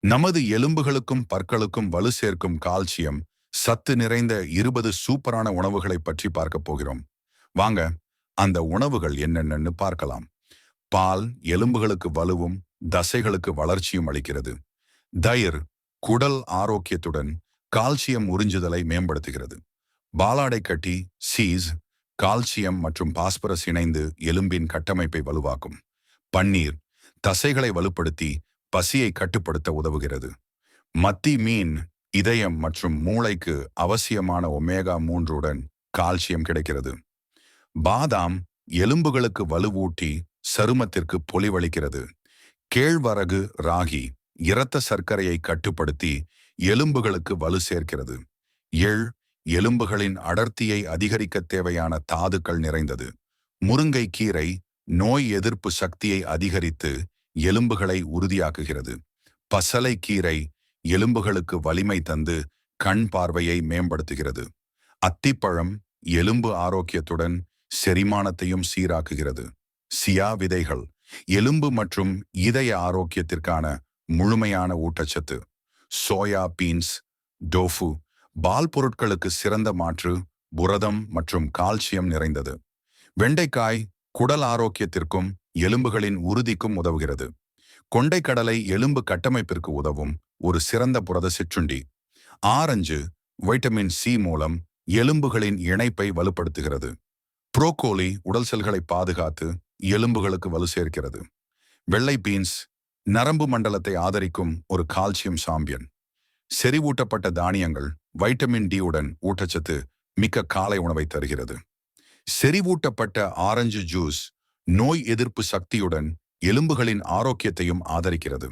நமது எலும்புகளுக்கும் பற்களுக்கும் வலு சேர்க்கும் கால்சியம் சத்து நிறைந்த 20 சூப்பரான உணவுகளை பற்றி பார்க்க போகிறோம். வாங்க, அந்த உணவுகள் என்னென்னு பார்க்கலாம். பால் எலும்புகளுக்கு வலுவும் தசைகளுக்கு வளர்ச்சியும் அளிக்கிறது. தயிர் குடல் ஆரோக்கியத்துடன் கால்சியம் உறிஞ்சுதலை மேம்படுத்துகிறது. பாலாடை கட்டி சீஸ் கால்சியம் மற்றும் பாஸ்பரஸ் இணைந்து எலும்பின் கட்டமைப்பை வலுவாக்கும். பன்னீர் தசைகளை வலுப்படுத்தி பசியை கட்டுப்படுத்த உதவுகிறது. மத்தி மீன் இதயம் மற்றும் மூளைக்கு அவசியமான ஒமேகா 3 கால்சியம் கிடைக்கிறது. பாதாம் எலும்புகளுக்கு வலுவூட்டி சருமத்திற்கு பொலிவளிக்கிறது. கேழ்வரகு ராகி இரத்த சர்க்கரையை கட்டுப்படுத்தி எலும்புகளுக்கு வலு சேர்க்கிறது. எள் எலும்புகளின் அடர்த்தியை அதிகரிக்க தேவையான தாதுக்கள் நிறைந்தது. முருங்கை கீரை நோய் எதிர்ப்பு சக்தியை அதிகரித்து எலும்புகளை உறுதியாக்குகிறது. பசலை கீரை எலும்புகளுக்கு வலிமை தந்து கண் பார்வையை மேம்படுத்துகிறது. அத்திப்பழம் எலும்பு ஆரோக்கியத்துடன் செரிமானத்தையும் சீராக்குகிறது. சியா விதைகள் எலும்பு மற்றும் இதய ஆரோக்கியத்திற்கான முழுமையான ஊட்டச்சத்து. சோயா பீன்ஸ் டோஃபு பால் பொருட்களுக்கு சிறந்த மாற்று, புரதம் மற்றும் கால்சியம் நிறைந்தது. வெண்டைக்காய் குடல் ஆரோக்கியத்திற்கும் எலும்புகளின் உறுதிக்கும் உதவுகிறது. கொண்டைக்கடலை எலும்பு கட்டமைப்பிற்கு உதவும் ஒரு சிறந்த புரத சிற்றுண்டி. ஆரஞ்சு வைட்டமின் சி மூலம் எலும்புகளின் இணைப்பை வலுப்படுத்துகிறது. புரோக்கோலி உடல் செல்களை பாதுகாத்து எலும்புகளுக்கு வலு சேர்க்கிறது. வெள்ளை பீன்ஸ் நரம்பு மண்டலத்தை ஆதரிக்கும் ஒரு கால்சியம் சாம்பியன். செறிவூட்டப்பட்ட தானியங்கள் வைட்டமின் டி உடன் ஊட்டச்சத்து மிக்க காலை உணவை தருகிறது. செறிவூட்டப்பட்ட ஆரஞ்சு ஜூஸ் நோய் எதிர்ப்பு சக்தியுடன் எலும்புகளின் ஆரோக்கியத்தையும் ஆதரிக்கிறது.